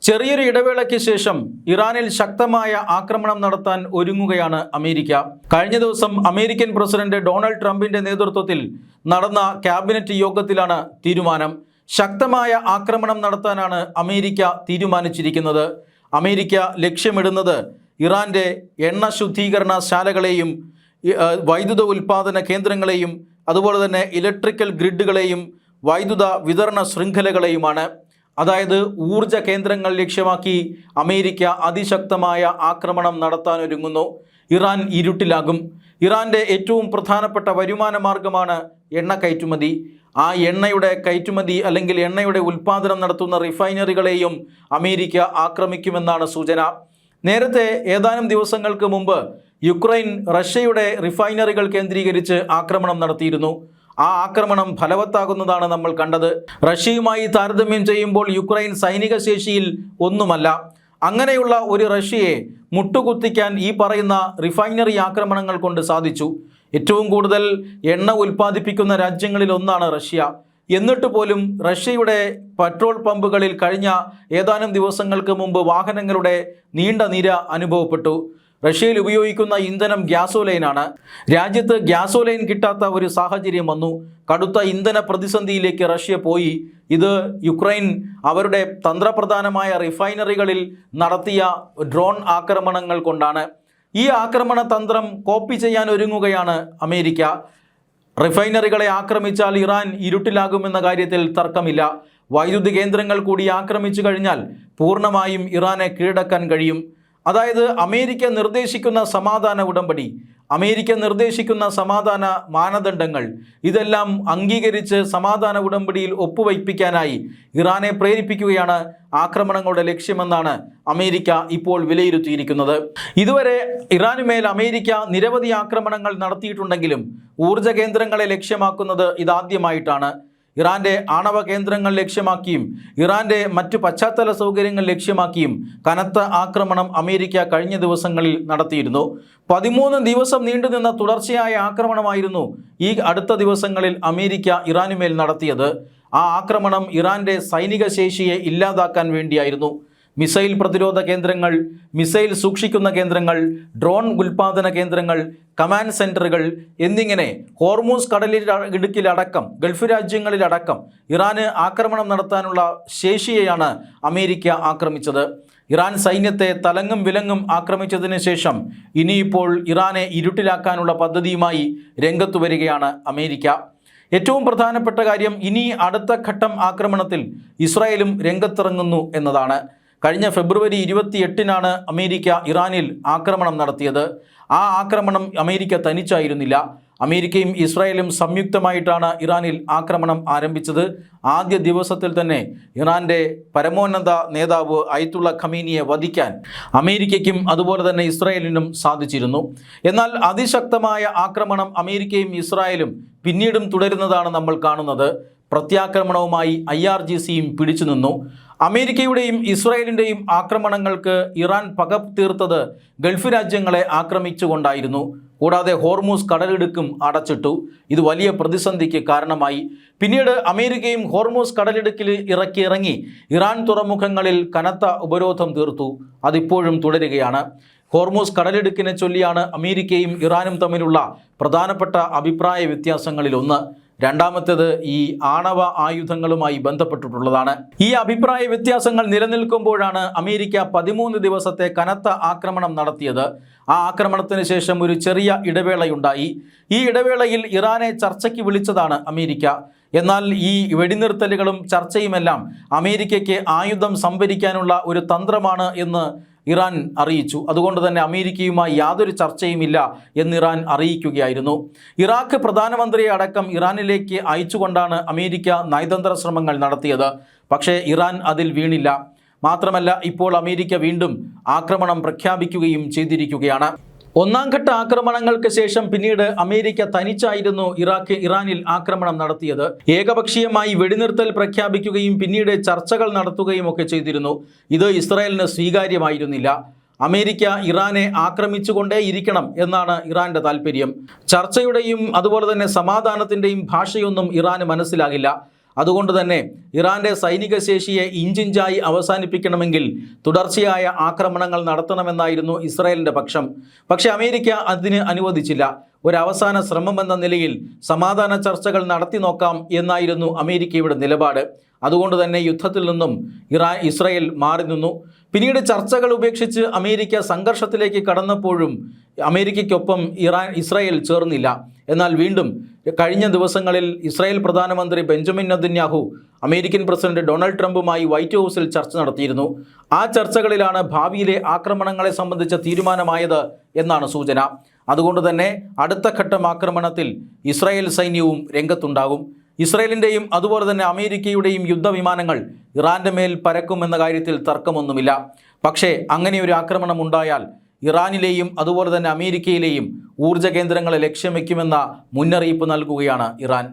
ചെറിയൊരു ഇടവേളയ്ക്ക് ശേഷം ഇറാനിൽ ശക്തമായ ആക്രമണം നടത്താൻ ഒരുങ്ങുകയാണ് അമേരിക്ക. കഴിഞ്ഞ ദിവസം അമേരിക്കൻ പ്രസിഡന്റ് ഡൊണാൾഡ് ട്രംപിന്റെ നേതൃത്വത്തിൽ നടന്ന ക്യാബിനറ്റ് യോഗത്തിലാണ് തീരുമാനം. ശക്തമായ ആക്രമണം നടത്താനാണ് അമേരിക്ക തീരുമാനിച്ചിരിക്കുന്നത്. അമേരിക്ക ലക്ഷ്യമിടുന്നത് ഇറാന്റെ എണ്ണ ശുദ്ധീകരണ ശാലകളെയും വൈദ്യുത ഉൽപ്പാദന കേന്ദ്രങ്ങളെയും അതുപോലെ തന്നെ ഇലക്ട്രിക്കൽ ഗ്രിഡുകളെയും വൈദ്യുത വിതരണ ശൃംഖലകളെയുമാണ്. അതായത് ഊർജ കേന്ദ്രങ്ങൾ ലക്ഷ്യമാക്കി അമേരിക്ക അതിശക്തമായ ആക്രമണം നടത്താനൊരുങ്ങുന്നു. ഇറാൻ ഇരുട്ടിലാകും. ഇറാന്റെ ഏറ്റവും പ്രധാനപ്പെട്ട വരുമാന മാർഗമാണ് എണ്ണ കയറ്റുമതി. ആ എണ്ണയുടെ കയറ്റുമതി അല്ലെങ്കിൽ എണ്ണയുടെ ഉൽപ്പാദനം നടത്തുന്ന റിഫൈനറികളെയും അമേരിക്ക ആക്രമിക്കുമെന്നാണ് സൂചന. നേരത്തെ ഏതാനും ദിവസങ്ങൾക്ക് മുമ്പ് യുക്രൈൻ റഷ്യയുടെ റിഫൈനറികൾ കേന്ദ്രീകരിച്ച് ആക്രമണം നടത്തിയിരുന്നു. ആ ആക്രമണം ഫലവത്താകുന്നതാണ് നമ്മൾ കണ്ടത്. റഷ്യയുമായി താരതമ്യം ചെയ്യുമ്പോൾ യുക്രൈൻ സൈനിക ശേഷിയിൽ ഒന്നുമല്ല. അങ്ങനെയുള്ള ഒരു റഷ്യയെ മുട്ടുകുത്തിക്കാൻ ഈ പറയുന്ന റിഫൈനറി ആക്രമണങ്ങൾ കൊണ്ട് സാധിച്ചു. ഏറ്റവും കൂടുതൽ എണ്ണ ഉൽപ്പാദിപ്പിക്കുന്ന രാജ്യങ്ങളിൽ ഒന്നാണ് റഷ്യ. എന്നിട്ട് പോലും റഷ്യയുടെ പെട്രോൾ പമ്പുകളിൽ കഴിഞ്ഞ ഏതാനും ദിവസങ്ങൾക്ക് മുമ്പ് വാഹനങ്ങളുടെ നീണ്ട നിര അനുഭവപ്പെട്ടു. റഷ്യയിൽ ഉപയോഗിക്കുന്ന ഇന്ധനം ഗ്യാസോലൈനാണ്. രാജ്യത്ത് ഗ്യാസോലൈൻ കിട്ടാത്ത ഒരു സാഹചര്യം വന്നു. കടുത്ത ഇന്ധന പ്രതിസന്ധിയിലേക്ക് റഷ്യ പോയി. ഇത് യുക്രൈൻ അവരുടെ തന്ത്രപ്രധാനമായ റിഫൈനറികളിൽ നടത്തിയ ഡ്രോൺ ആക്രമണങ്ങൾ കൊണ്ടാണ്. ഈ ആക്രമണ തന്ത്രം കോപ്പി ചെയ്യാൻ ഒരുങ്ങുകയാണ് അമേരിക്ക. റിഫൈനറികളെ ആക്രമിച്ചാൽ ഇറാൻ ഇരുട്ടിലാകുമെന്ന കാര്യത്തിൽ തർക്കമില്ല. വൈദ്യുതി കേന്ദ്രങ്ങൾ കൂടി ആക്രമിച്ചു കഴിഞ്ഞാൽ പൂർണ്ണമായും ഇറാനെ കീഴടക്കാൻ കഴിയും. അതായത് അമേരിക്ക നിർദ്ദേശിക്കുന്ന സമാധാന ഉടമ്പടി, അമേരിക്ക നിർദ്ദേശിക്കുന്ന സമാധാന മാനദണ്ഡങ്ങൾ ഇതെല്ലാം അംഗീകരിച്ച് സമാധാന ഉടമ്പടിയിൽ ഒപ്പുവയ്പ്പിക്കാനായി ഇറാനെ പ്രേരിപ്പിക്കുകയാണ് ആക്രമണങ്ങളുടെ ലക്ഷ്യമെന്നാണ് അമേരിക്ക ഇപ്പോൾ വിലയിരുത്തിയിരിക്കുന്നത്. ഇതുവരെ ഇറാനുമേൽ അമേരിക്ക നിരവധി ആക്രമണങ്ങൾ നടത്തിയിട്ടുണ്ടെങ്കിലും ഊർജ കേന്ദ്രങ്ങളെ ലക്ഷ്യമാക്കുന്നത് ഇതാദ്യമായിട്ടാണ്. ഇറാന്റെ ആണവ കേന്ദ്രങ്ങൾ ലക്ഷ്യമാക്കിയും ഇറാന്റെ മറ്റ് പശ്ചാത്തല സൗകര്യങ്ങൾ ലക്ഷ്യമാക്കിയും കനത്ത ആക്രമണം അമേരിക്ക കഴിഞ്ഞ ദിവസങ്ങളിൽ നടത്തിയിരുന്നു. 13 ദിവസം നീണ്ടുനിന്ന തുടർച്ചയായ ആക്രമണമായിരുന്നു ഈ അടുത്ത ദിവസങ്ങളിൽ അമേരിക്ക ഇറാനുമേൽ നടത്തിയത്. ആ ആക്രമണം ഇറാന്റെ സൈനിക ശേഷിയെ ഇല്ലാതാക്കാൻ വേണ്ടിയായിരുന്നു. മിസൈൽ പ്രതിരോധ കേന്ദ്രങ്ങൾ, മിസൈൽ സൂക്ഷിക്കുന്ന കേന്ദ്രങ്ങൾ, ഡ്രോൺ ഉൽപ്പാദന കേന്ദ്രങ്ങൾ, കമാൻഡ് സെൻറ്ററുകൾ എന്നിങ്ങനെ ഹോർമൂസ് കടലിടുക്കിലടക്കം ഗൾഫ് രാജ്യങ്ങളിലടക്കം ഇറാന് ആക്രമണം നടത്താനുള്ള ശേഷിയെയാണ് അമേരിക്ക ആക്രമിച്ചത്. ഇറാൻ സൈന്യത്തെ തലങ്ങും വിലങ്ങും ആക്രമിച്ചതിന് ശേഷം ഇനിയിപ്പോൾ ഇറാനെ ഇരുട്ടിലാക്കാനുള്ള പദ്ധതിയുമായി രംഗത്തു വരികയാണ് അമേരിക്ക. ഏറ്റവും പ്രധാനപ്പെട്ട കാര്യം, ഇനി അടുത്ത ഘട്ടം ആക്രമണത്തിൽ ഇസ്രായേലും രംഗത്തിറങ്ങുന്നു എന്നതാണ്. കഴിഞ്ഞ ഫെബ്രുവരി 28-നാണ് അമേരിക്ക ഇറാനിൽ ആക്രമണം നടത്തിയത്. ആ ആക്രമണം അമേരിക്ക തനിച്ചായിരുന്നില്ല. അമേരിക്കയും ഇസ്രായേലും സംയുക്തമായിട്ടാണ് ഇറാനിൽ ആക്രമണം ആരംഭിച്ചത്. ആദ്യ ദിവസത്തിൽ തന്നെ ഇറാന്റെ പരമോന്നത നേതാവ് അയത്തുള്ള ഖമീനിയെ വധിക്കാൻ അമേരിക്കയ്ക്കും അതുപോലെ തന്നെ ഇസ്രായേലിനും സാധിച്ചിരുന്നു. എന്നാൽ അതിശക്തമായ ആക്രമണം അമേരിക്കയും ഇസ്രായേലും പിന്നീടും തുടരുന്നതാണ് നമ്മൾ കാണുന്നത്. പ്രത്യാക്രമണവുമായി IRGCയും പിടിച്ചു നിന്നു. അമേരിക്കയുടെയും ഇസ്രായേലിൻ്റെയും ആക്രമണങ്ങൾക്ക് ഇറാൻ പക തീർത്തത് ഗൾഫ് രാജ്യങ്ങളെ ആക്രമിച്ചുകൊണ്ടായിരുന്നു. കൂടാതെ ഹോർമൂസ് കടലിടുക്കും അടച്ചിട്ടു. ഇത് വലിയ പ്രതിസന്ധിക്ക് കാരണമായി. പിന്നീട് അമേരിക്കയും ഹോർമൂസ് കടലിടുക്കിൽ ഇറങ്ങി ഇറാൻ തുറമുഖങ്ങളിൽ കനത്ത ഉപരോധം തീർത്തു. അതിപ്പോഴും തുടരുകയാണ്. ഹോർമൂസ് കടലിടുക്കിനെ ചൊല്ലിയാണ് അമേരിക്കയും ഇറാനും തമ്മിലുള്ള പ്രധാനപ്പെട്ട അഭിപ്രായ വ്യത്യാസങ്ങളിലൊന്ന്. രണ്ടാമത്തേത് ഈ ആണവ ആയുധങ്ങളുമായി ബന്ധപ്പെട്ടിട്ടുള്ളതാണ്. ഈ അഭിപ്രായ വ്യത്യാസങ്ങൾ നിലനിൽക്കുമ്പോഴാണ് അമേരിക്ക 13 ദിവസത്തെ കനത്ത ആക്രമണം നടത്തിയത്. ആ ആക്രമണത്തിന് ശേഷം ഒരു ചെറിയ ഇടവേളയുണ്ടായി. ഈ ഇടവേളയിൽ ഇറാനെ ചർച്ചയ്ക്ക് വിളിച്ചതാണ് അമേരിക്ക. എന്നാൽ ഈ വെടിനിർത്തലുകളും ചർച്ചയുമെല്ലാം അമേരിക്കയ്ക്ക് ആയുധം സംഭരിക്കാനുള്ള ഒരു തന്ത്രമാണ് എന്ന് ഇറാൻ അറിയിച്ചു. അതുകൊണ്ട് തന്നെ അമേരിക്കയുമായി യാതൊരു ചർച്ചയുമില്ല എന്ന് ഇറാൻ അറിയിക്കുകയായിരുന്നു. ഇറാഖ് പ്രധാനമന്ത്രിയെ അടക്കം ഇറാനിലേക്ക് അയച്ചുകൊണ്ടാണ് അമേരിക്ക നയതന്ത്ര ശ്രമങ്ങൾ നടത്തിയത്. പക്ഷേ ഇറാൻ അതിൽ വീണില്ല. മാത്രമല്ല, ഇപ്പോൾ അമേരിക്ക വീണ്ടും ആക്രമണം പ്രഖ്യാപിക്കുകയും ചെയ്തിരിക്കുകയാണ്. ഒന്നാം ഘട്ട ആക്രമണങ്ങൾക്ക് ശേഷം പിന്നീട് അമേരിക്ക തനിച്ചായിരുന്നു ഇറാനിൽ ആക്രമണം നടത്തിയത്. ഏകപക്ഷീയമായി വെടിനിർത്തൽ പ്രഖ്യാപിക്കുകയും പിന്നീട് ചർച്ചകൾ നടത്തുകയും ഒക്കെ ചെയ്തിരുന്നു. ഇത് ഇസ്രായേലിന് സ്വീകാര്യമായിരുന്നില്ല. അമേരിക്ക ഇറാനെ ആക്രമിച്ചുകൊണ്ടേയിരിക്കണം എന്നാണ് ഇറാന്റെ താല്പര്യം. ചർച്ചയുടെയും അതുപോലെ തന്നെ സമാധാനത്തിൻ്റെയും ഭാഷയൊന്നും ഇറാന് മനസ്സിലാകില്ല. അതുകൊണ്ട് തന്നെ ഇറാന്റെ സൈനിക ശേഷിയെ ഇഞ്ചിഞ്ചായി അവസാനിപ്പിക്കണമെങ്കിൽ തുടർച്ചയായ ആക്രമണങ്ങൾ നടത്തണമെന്നായിരുന്നു ഇസ്രായേലിൻ്റെ പക്ഷം. പക്ഷേ അമേരിക്ക അതിന് അനുവദിച്ചില്ല. ഒരവസാന ശ്രമമെന്ന നിലയിൽ സമാധാന ചർച്ചകൾ നടത്തി നോക്കാം എന്നായിരുന്നു അമേരിക്കയുടെ നിലപാട്. അതുകൊണ്ട് തന്നെ യുദ്ധത്തിൽ നിന്നും ഇസ്രായേൽ മാറി നിന്നു. പിന്നീട് ചർച്ചകൾ ഉപേക്ഷിച്ച് അമേരിക്ക സംഘർഷത്തിലേക്ക് കടന്നപ്പോഴും അമേരിക്കയ്ക്കൊപ്പം ഇസ്രായേൽ ചേർന്നില്ല. എന്നാൽ വീണ്ടും കഴിഞ്ഞ ദിവസങ്ങളിൽ ഇസ്രായേൽ പ്രധാനമന്ത്രി Benjamin Netanyahu American president Donald ട്രംപുമായി വൈറ്റ് ഹൗസിൽ ചർച്ച നടത്തിയിരുന്നു. ആ ചർച്ചകളിലാണ് ഭാവിയിലെ ആക്രമണങ്ങളെ സംബന്ധിച്ച തീരുമാനമായത് എന്നാണ് സൂചന. അതുകൊണ്ട് തന്നെ അടുത്ത ഘട്ടം ആക്രമണത്തിൽ ഇസ്രായേൽ സൈന്യവും രംഗത്തുണ്ടാകും. ഇസ്രായേലിൻ്റെയും അതുപോലെ തന്നെ അമേരിക്കയുടെയും യുദ്ധവിമാനങ്ങൾ ഇറാൻ്റെ മേൽ പറക്കുമെന്ന കാര്യത്തിൽ തർക്കമൊന്നുമില്ല. പക്ഷേ അങ്ങനെ ഒരു ആക്രമണം ഉണ്ടായാൽ ഇറാനിലെയും അതുപോലെ തന്നെ അമേരിക്കയിലെയും ഊർജ്ജ കേന്ദ്രങ്ങളെ ലക്ഷ്യം വയ്ക്കുമെന്ന മുന്നറിയിപ്പ് നൽകുകയാണ് ഇറാൻ.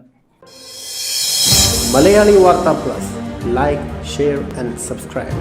മലയാളി വാർത്ത plus, like, share and subscribe.